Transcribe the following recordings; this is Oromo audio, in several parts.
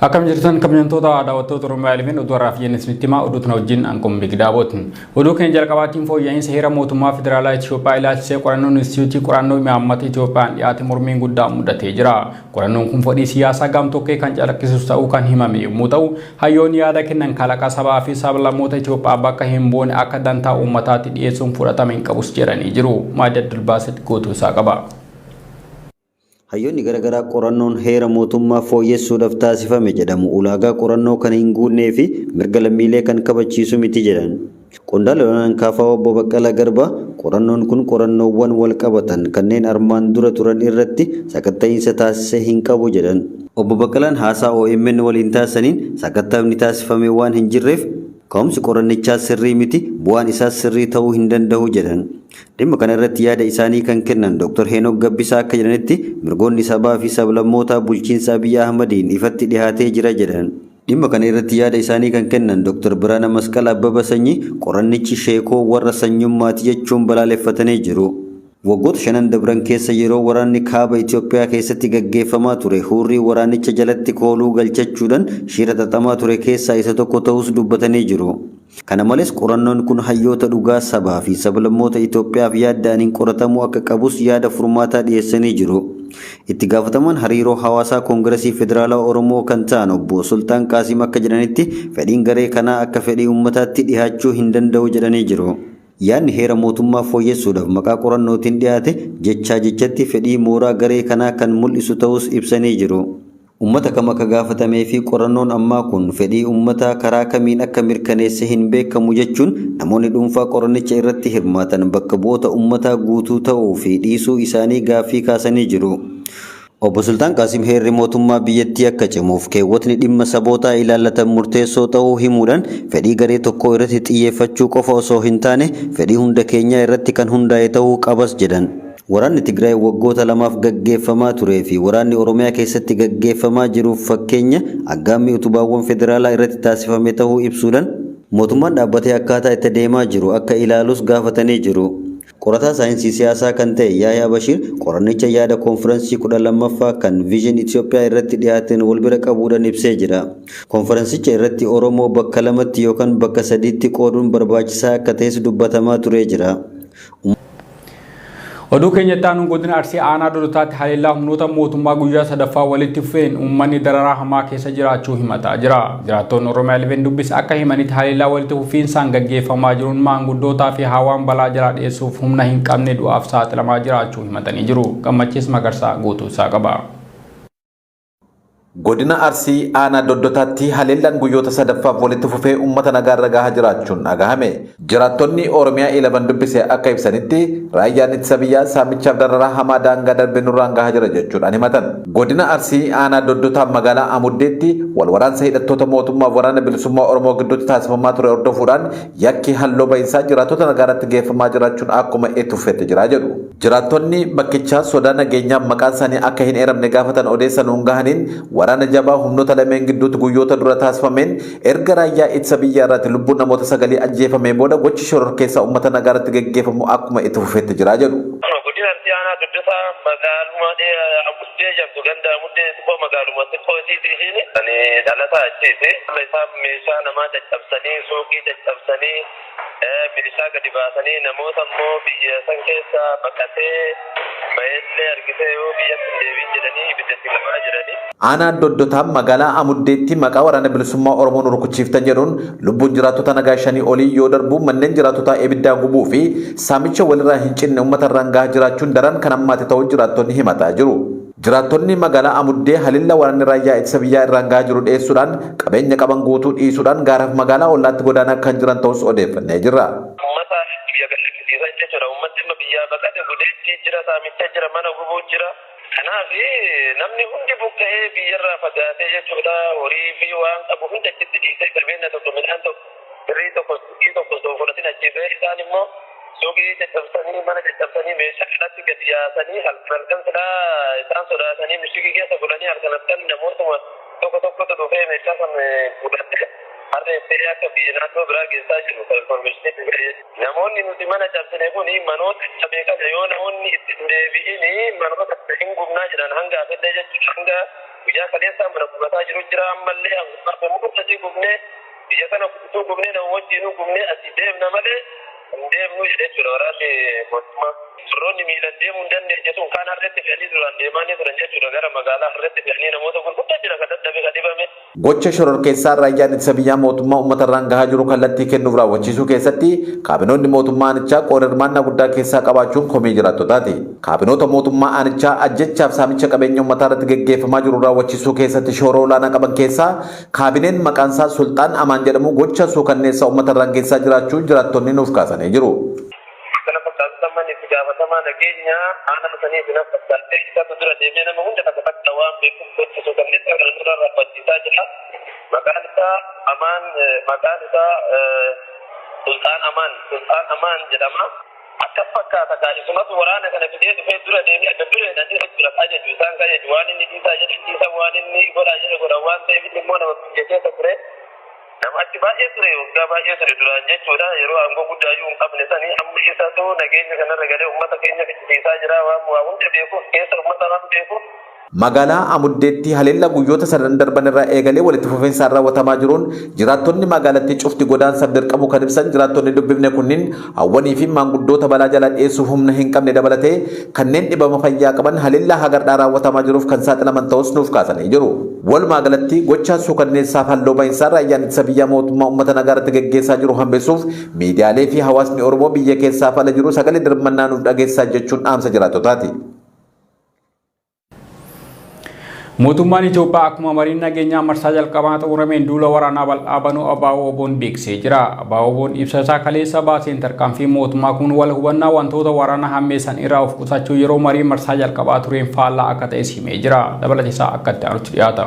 Akkam jirtan kabajamtoota daawwattoota Oromiyaa Ilmiin oduu har'aaf jenne isinitti himaa oduutiin wajjin anqum bigdaabooti. Oduu keenya jalqabaatiin fooyya'insa heera mootummaa federaalaa Itoophiyaa ilaalchisee qorannoon Inistituutii qorannoo imaammata Itoophiyaan dhiyaate mormiin guddaan mudatee jira. Qorannoon kun fedhii siyaasaa gamtokkee kan calaqqisiisu ta'uu kan himame yommuu ta'u, hayyoonni yaada kennan kalaqa sabaa fi sablammoota Itoophiyaa bakka hin buune akka dantaa uummataatti dhiyeessuun fudhatama hin qabus jedhanii jiru. Maadda Abdulbaasit guutuu isaa qaba. Hayyoonni garaagaraa qorannoon heera mootummaa fooyyessuudhaaf taasifame jedhamu ulaagaa qorannoo kan hin guunnee fi mirga lammiilee kan kabachiisu miti jedhan. Qondaala olaanaan KFO Obbo Baqqalaa Garbaa qorannoon kun qorannoowwan wal qabatan kanneen armaan dura turan irratti sakatta'iinsa taasise hin qabu jedhan. Obbo Baqqalaan haasaa OMN waliin taasisaniin sakatta'inni taasifame waan hin jirreef ka'umsi qorannichaa sirrii miti bu'aan isaas sirrii ta'uu hin danda'u jedhan. Dhimma kana irratti yaada isaanii kan kennan Dr. Heenok Gabbisaa akka jedhanitti mirgoonni sabaa fi sablammootaa bulchiinsa Abiy Ahmadiin ifatti dhiyaatee jira jedhan. Dhimma kana irratti yaada isaanii kan kennan Dr. Biraana Masqal Abbaba Sanyii qorannichi sheekoo warra sanyummaati jechuun balaaleffatanii jiru. Waggoota shanan dabran keessa yeroo waraanni kaaba Itoophiyaa keessatti gaggeeffamaa ture hurrii waraanicha jalatti kooluu galchachuudhaan shira xaxamaa ture keessaa isa tokko ta'us dubbatanii jiru. Kana malees qorannoon kun hayyoota dhugaa sabaa fi sablammoota Itoophiyaaf yaaddaniin qoratamuu akka qabus yaada furmaataa dhiyeessanii jiru. Itti gaafatamaan hariiroo hawaasaa Koongiresii Federaalaa Oromoo kan ta'an Obbo Sultaan Qaasim akka jedhanitti fedhiin garee kanaa akka fedhii uummataatti dhiyaachuu hin danda'u jedhanii jiru. Yaadni heera mootummaa fooyyessuudhaaf maqaa qorannootiin dhiyaate jechaa jechatti fedhii mooraa garee kanaa kan mul'isu ta'us ibsanii jiru. Uummata kam akka gaafatamee fi qorannoon ammaa kun fedhii uummataa karaa kamiin akka mirkaneesse hin beekamu jechuun namoonni dhuunfaa qorannicha irratti hirmaatan bakka bu'oota uummataa guutuu ta'uu fi dhiisuu isaanii gaaffii kaasanii jiru. Obbo Sultaan Qaasim heerri mootummaa biyyattii akka cimuuf keewwatni dhimma sabootaa ilaallatan murteessoo ta'uu himuudhaan fedhii garee tokko irratti xiyyeeffachuu qofa osoo hin taane fedhii hunda keenyaa irratti kan hundaa'e ta'uu qabas jedhan. Waraanni Tigraay waggoota lamaaf gaggeeffamaa turee fi waraanni Oromiyaa keessatti gaggeeffamaa jiruuf fakkeenya aggaammii utubaawwan federaalaa irratti taasifame ta'uu ibsuudhaan mootummaan dhaabbatee akkaataa itti deemaa jiru akka ilaalus gaafatanii jiru. Qorataa saayinsii siyaasaa kan ta'e Yahyaa Bashir qorannicha yaada konfiraansii 12ffaa kan Vision Itoophiyaa irratti dhiyaateen wal bira qabuudhaan ibsee jira. Konfiraansicha irratti Oromoo bakka lamatti yookaan bakka sadiitti qooduun barbaachisaa akka ta'es dubbatamaa turee jira. Oduu keenyatti aanuun godina Arsii aanaa Doddotaatti haleellaa humnoota mootummaa guyyaa sadaffaa walitti fufeen uummanni dararaa hamaa keessa jiraachuu himataa jira. Jiraattonni Oromiyaa Ilmiin dubbisa akka himanitti haleellaa walitti fufiinsaan gaggeeffamaa jiruun maanguddootaa fi hawaan balaa jalaa dhiyeessuuf humna hin qabne du'aaf saaxilamaa jiraachuu himatanii jiru. Gammachiis Magarsaa guutuu isaa qaba. Godina Arsii aanaa Doddotaatti haleellaan guyyoota sadaffaaf walitti fufee uummata nagaarra gahaa jiraachuun dhagahame. Jiraattonni Oromiyaa Ilmiin dubbise akka ibsanitti raayyaan ittisa biyyaa saamichaaf dararaa hamaa daangaa darbee nurraan gahaa jira jechuudhaan himatan. Godina Arsii aanaa Doddotaa magaalaa Amuddeetti wal waraansa hidhattoota mootummaaf waraana bilisummaa Oromoo gidduutti taasifamaa ture hordofuudhaan yakki halluu ba'iinsaa jiraattota nagaarratti geeffamaa jiraachuun akkuma itti fufetti jira jedhu. Jiraattonni bakkichaa sodaa nageenyaa maqaan isaanii akka hin eeramne gaafatan odeessan gahaniin waraana jabaa humnoota lameen gidduutti guyyoota dura taasifameen erga raayyaa ittisa biyyaa irratti lubbuun namoota 9 ajjeefamee booda gochi shororkeessaa uummata nagaarratti gaggeeffamu akkuma itti fufetti jira jedhu. Godina Arsii aanaa Doddotaa magaaluma Amuddee jedhamtu ganda Amuddee xiqqoo magaaluma xiqqoo isiitiin ani dhalataa achiiti. Isaan meeshaa namaa caccabsanii suuqii caccabsanii milishaa gadi baasanii namoota immoo biyya san keessa baqatee baay'ee argitee yoo biyyatti hin deebiin jedhanii ibiddatti gamaa jiranii. Aanaa Doddotaa magaalaa Amuddeetti maqaa waraana bilisummaa Oromoon rukuchiiftan jedhuun lubbuun jiraattota nagaa 5 olii yoo darbu manneen jiraattotaa ibiddaan gubuu fi saamicha walirraa hin cinne uummata irraan gahaa jiraachuun daran kan hammaate ta'uu jiraattonni himataa jiru. Jiraattonni magaalaa Amuddee haleellaa waraanni raayyaa ittisa biyyaa irraan gahaa jiru dhiyeessuudhaan qabeenya qaban guutuu dhiisuudhaan gaaraaf magaalaa ollaatti godaanaa kan jiran ta'us odeeffannee jirra. Uummata biyya galakkisiisan jechuudha. Uummatni biyyaa baqate gudeetti jira, saamicha jira, mana gubuu jira. Kanaaf namni hundi buqqa'ee biyyarraa fagaatee jechuudha. Horii fi waan qabu hunda achitti dhiisee qabeenya tokko midhaan tokko birrii tokko suuqii tokko osoo fudhatin achiifee isaan immoo suuqii caccabsanii mana caccabsanii meeshaa alatti gadi yaasanii halkan silaa isaan sodaatanii mishigii keessa godhanii halkan namootuma tokkotu dhufee meeshaa san fudhatte harreeffee akka biyya naannoo biraa geessaa jiru informationii namoonni nuti mana cabsine kun manoota cabee kana yoo namoonni itti deebi'in manoota hin gubnaa jedhan hanga afedda jechuudha hanga guyyaa kaleessaa mana gubataa jiru jira ammallee amma mukatti gubnee biyya kana guutuu gubnee nama wajjinuu gubnee asii deemna malee hin deemnu jedhee jira waraanni mootummaa. Surroonni miilan deemuu hin dandeenye sun kaan harreetti fe'anii duraan deemanii turan jechuudha gara magaalaa harreetti fe'anii namoota gurguddaa jira kan dadhabe kan dhibame. Gocha shororkeessaa raayyaan ittisa biyyaa mootummaa uummata irraan gahaa jiru kallattii kennuuf raawwachiisuu keessatti kaabinoonni mootummaa aanichaa qooda hirmaannaa guddaa keessaa qabaachuun komii jiraattotaati. Kaabinoota mootummaa aanichaa ajjechaaf saamicha qabeenya uummataa irratti gaggeeffamaa jiru raawwachiisuu keessatti shoora olaanaa qaban keessaa kaabineen maqaan isaa Sultaan Amaan jedhamu gocha suukanneessaa uummata irraan geessaa jiraachuu jiraattonni nuuf kaasanii jiru. Gaafatamaa nageenya aanaa sanii fi nama fakkaatee isaatu dura deemee nama hunda takka takka waan beekuuf gochisu kan inni kan nurra raabbachiisaa jira. Maqaan isaa Amaan, maqaan isaa Sultaan Amaan jedhama. Akka fakkaata kaa'isumatu waraana kana fidee dhufee dura deemee akka dureedhaan irra jira ajaju isaan kaayaju waan inni dhiisaa jedhe dhiisa waan inni godhaa jedhe godha waan ta'eef inni immoo nama keessa ture. Nama achi baay'ee ture waggaa baay'ee ture duraan jechuudha yeroo aangoo guddaa iyyuu hin qabne sanii amma isaatu nageenya kanarra galee uummata keenya fichisiisaa jira waan hunda beekuuf keessa uummata waan beekuuf. Magaalaa Amuddeetti haleellaa guyyoota sadan darban irraa eegalee walitti fufinsaan raawwatamaa jiruun jiraattonni magaalattii cufti godaansaaf dirqamu kan ibsan jiraattonni dubbifne kunniin hawwanii fi maanguddoota balaa jalaa dhiyeessuuf humna hin qabne dabalatee kanneen dhibama fayyaa qaban haleellaa hagardhaa raawwatamaa jiruuf kan saaxilaman ta'us nuuf kaasanii jiru. Walumaa galatti gochaa suukanneessaaf halluu ba'insaan raayyaan ittisa biyyaa mootummaa uummata nagaa irratti gaggeessaa jiru hambisuuf miidiyaalee fi hawaasni Oromoo biyya keessaaf ala jiru sagalee dirmannaa nuuf dhageessaa jechuun dhaamsa jiraattotaati. Mootummaan Itoophiyaa akkuma mariin nageenyaa marsaa jalqabaa xumurameen duula waraanaa bal'aa banuu ABO'n beeksisee jira. ABO'n ibsa isaa kaleessa baaseen tarkaanfii mootummaa kun wal hubannaa wantoota waraana hammeessan irraa of qusachuu yeroo marii marsaa jalqabaa tureen faallaa akka ta'es himee jira. Dabalata isaa akka itti aanutti dhiyaata.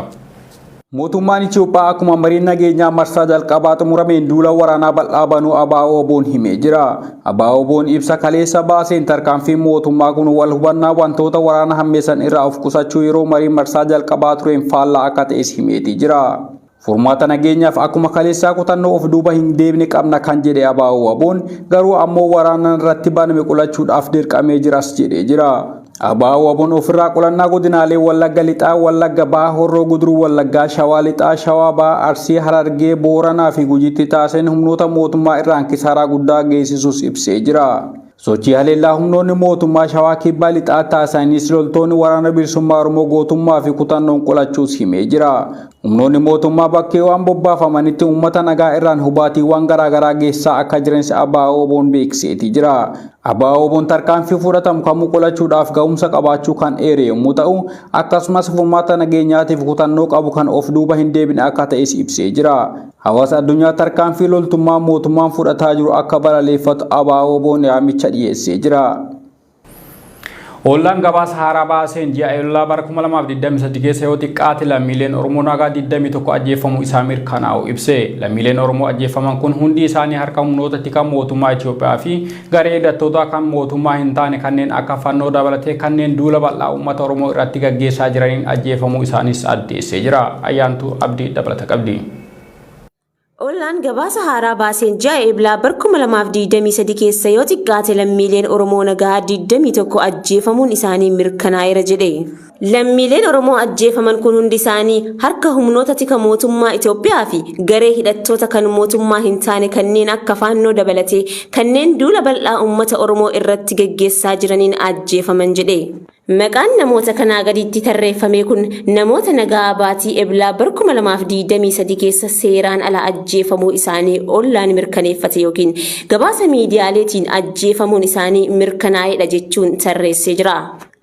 Mootummaan Itoophiyaa akkuma mariin nageenyaa marsaa jalqabaa xumurameen duula waraanaa bal'aa banuu ABO'n himee jira. ABO'n ibsa kaleessa baaseen tarkaanfii mootummaa kun wal hubannaa wantoota waraana hammeessan irraa of qusachuu yeroo marii marsaa jalqabaa tureen faallaa akka ta'es himeetii jira. Furmaata nageenyaaf akkuma kaleessaa kutannoo of duuba hin deebine qabna kan jedhe ABO'n garuu ammoo waraana irratti baname qolachuudhaaf dirqamee jiras jedhee jira. ABO'n ofirraa qolannaa godinaalee Wallagga Lixaa, Wallagga Bahaa, Horroo Guduruu Wallaggaa, Shawaa Lixaa, Shawaa Bahaa, Arsii, Harargee, Booranaa fi Gujiitti taasiseen humnoota mootummaa irraan kisaaraa guddaa geessisuus ibsee jira. Sochii haleellaa humnoonni mootummaa Shawaa Kibbaa Lixaa taasisanis loltoonni waraana bilisummaa Oromoo gootummaa fi kutannoon qolachuus himee jira. Humnoonni mootummaa bakkeewwan bobbaafamanitti uummata nagaa irraan hubaatiiwwan garaagaraa geessaa akka jiranis ABO'n beeksiseetii jira. ABO'n tarkaanfii fudhatamu kamuu qolachuudhaaf ga'umsa qabaachuu kan eere yommuu ta'u akkasumas furmaata nageenyaatiif kutannoo qabu kan of duuba hin deebine akka ta'es ibsee jira. Hawaasa addunyaa tarkaanfii loltummaa mootummaan fudhataa jiru akka balaaleffatu ABO'n yaamicha dhiyeessee jira. Ollaan gabaasa haaraa baaseen ji'a eebilaa bara 2023 keessa yoo xiqqaate lammiileen Oromoo nagaa 21 ajjeefamuu isaa mirkanaa'u ibse. Lammiileen Oromoo ajjeefaman kun hundi isaanii harka humnoota tikaa mootummaa Itoophiyaa fi garee hidhattoota kan mootummaa hin taane kanneen akka fannoo dabalatee kanneen duula bal'aa uummata Oromoo irratti gaggeessaa jiraniin ajjeefamuu isaanis addeessee jira. Ayyaantuu Abdii dabalata qabdi. Ollaan gabaasa haaraa baaseen ji'a eebilaa bara 2023 keessa yoo xiqqaate lammiileen Oromoo nagaa 21 ajjeefamuun isaanii mirkanaa'eera jedhe. Lammiileen Oromoo ajjeefaman kun hundi isaanii harka humnoota tika mootummaa Itoophiyaa fi garee hidhattoota kan mootummaa hin taane kanneen akka faannoo dabalatee kanneen duula bal'aa uummata Oromoo irratti gaggeessaa jiraniin ajjeefaman jedhe. Maqaan namoota kanaa gaditti tarreeffame kun namoota nagaa baatii eebilaa bara 2023 keessa seeraan ala ajjeefamuu isaanii ollaan mirkaneeffate yookiin gabaasa miidiyaaleetiin ajjeefamuun isaanii mirkanaa'eedha jechuun tarreessee jira.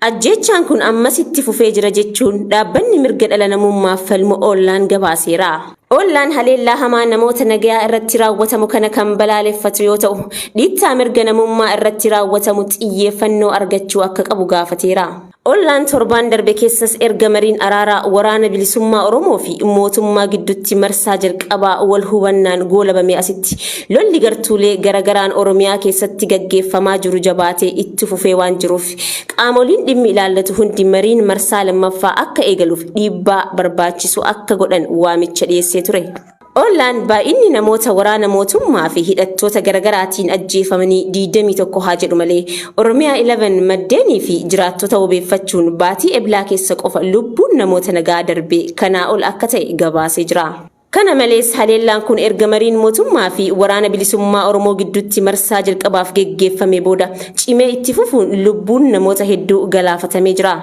Ajjechaan kun ammasitti fufee jira jechuun dhaabbanni mirga dhala namummaaf falmu ollaan gabaaseera. Ollaan haleellaa hamaa namoota nagaa irratti raawwatamu kana kan balaaleffatu yoo ta'u, dhiittaa mirga namummaa irratti raawwatamu xiyyeeffannoo argachuu akka qabu gaafateera. Ollaan torbaan darbe keessas erga mariin araaraa waraana bilisummaa Oromoo fi mootummaa gidduutti marsaa jalqabaa wal hubannaan goolabame asitti lolli gartuulee garagaraan Oromiyaa keessatti gaggeeffamaa jiru jabaatee itti fufee waan jiruuf qaamoliin dhimmi ilaallatu hundi mariin marsaa lammaffaa akka eegaluuf dhiibbaa barbaachisu akka godhan waamicha dhiyeessee ture. Ollaan baay'inni namoota waraana mootummaa fi hidhattoota garaagaraatiin ajjeefamanii 21 haa jedhu malee Oromiyaa 11 maddeenii fi jiraattota wabeeffachuun baatii eblaa keessa qofa lubbuun namoota nagaa darbee kanaa ol akka ta'e gabaasee jira. Kana malees haleellaan kun erga mariin mootummaa fi waraana bilisummaa Oromoo gidduutti marsaa jalqabaaf geggeeffame booda cimee itti fufuun lubbuun namoota hedduu galaafatamee jira.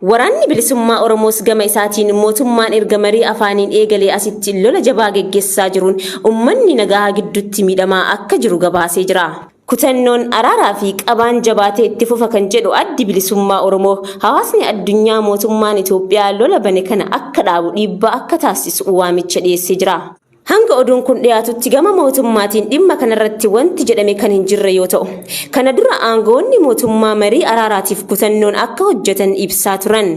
Waraanni bilisummaa Oromoos gama isaatiin mootummaan erga marii afaaniin eegalee asitti lola jabaa geggeessaa jiruun uummanni nagaa gidduutti miidhamaa akka jiru gabaasee jira. Kutannoon araaraa fi qabaan jabaatee itti fufa kan jedhu addi bilisummaa Oromoo hawaasni addunyaa mootummaan Itoophiyaa lola bane kana akka dhaabu dhiibbaa akka taasisu waamicha dhiyeessee jira. Hanga oduun kun dhiyaatutti gama mootummaatiin dhimma kanarratti wanti jedhame kan hin jirre yoo ta'u, kana dura aangoonni mootummaa marii araaraatiif kutannoon akka hojjetan ibsaa turan.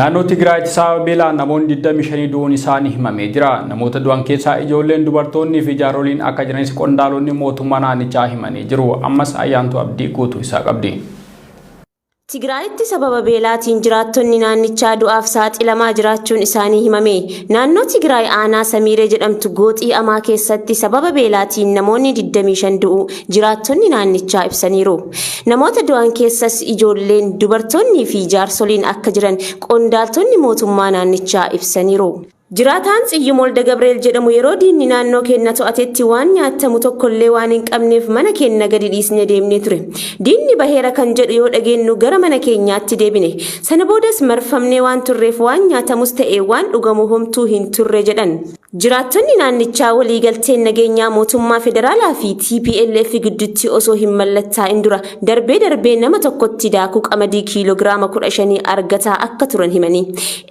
Naannoo Tigraayitti sababa beelaan namoonni 25 du'uun isaanii himamee jira. Namoota du'an keessaa ijoolleen, dubartoonni fi jaaroliin akka jiranis qondaalonni mootummaa naannichaa himanii jiru. Ammas Ayyaantu Abdii guutuu isaa qabdi. Tigraayitti sababa beelaatiin jiraattonni naannichaa du'aaf saaxilamaa jiraachuun isaanii himame. Naannoo Tigraay aanaa Samiiree jedhamtu gooxii amaa keessatti sababa beelaatiin namoonni 25 du'u jiraattonni naannichaa ibsaniiru. Namoota du'an keessas ijoolleen, dubartoonni fi jaarsoliin akka jiran qondaaltonni mootummaa naannichaa ibsaniiru. Jiraataan Tsiyyuu Molda Gabriel jedhamu yeroo diinni naannoo keenya to'atetti waan nyaatamu tokkollee waan hin qabneef mana keenya gadi dhiisnee deemnee ture. Diinni baheera kan jedhu yoo dhageenyu gara mana keenyaatti deebine. Sana boodas marfamnee waan turreef waan nyaatamus ta'e waan dhugamu homtuu hin turre jedhan. Jiraattonni naannichaa waliigalteen nageenyaa mootummaa federaalaa fi TPLF gidduutti osoo hin mallattaa'in dura darbee nama tokkotti daakuu qamadii kiiloogiraama 15 argataa akka turan himanii.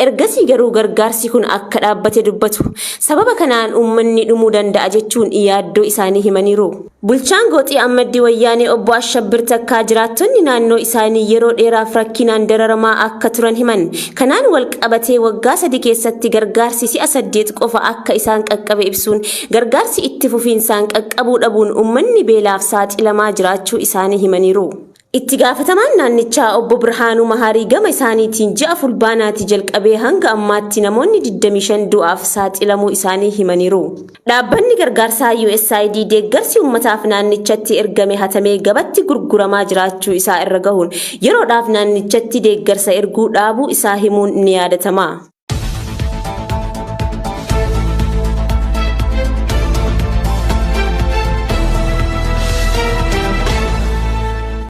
Ergasii garuu gargaarsi kun akka dhaabbate dubbatu. Sababa kanaan uummanni dhumuu danda'a jechuun yaaddoo isaanii himaniiru. Bulchaan gooxii Ammaddii Wayyaanee obbo Ashabbir Takkaa jiraattonni naannoo isaanii yeroo dheeraaf rakkinaan dararamaa akka turan himan. Kanaan wal qabatee waggaa 3 keessatti gargaarsi si'a 8 qofa akka isaan qaqqabe ibsuun gargaarsi itti fufiinsaan qaqqabuu dhabuun uummanni beelaaf saaxilamaa jiraachuu isaanii himaniiru. Itti gaafatamaan naannichaa obbo Birhaanuu Maharii gama isaaniitiin ji'a fulbaanaatti jalqabee hanga ammaatti namoonni 25 du'aaf saaxilamuu isaanii himaniiru. Dhaabbanni gargaarsaa USAID deeggarsi uummataaf naannichatti ergame hatamee gabatti gurguramaa jiraachuu isaa irra gahuun yeroodhaaf naannichatti deeggarsa erguu dhaabuu isaa himuun ni yaadatama.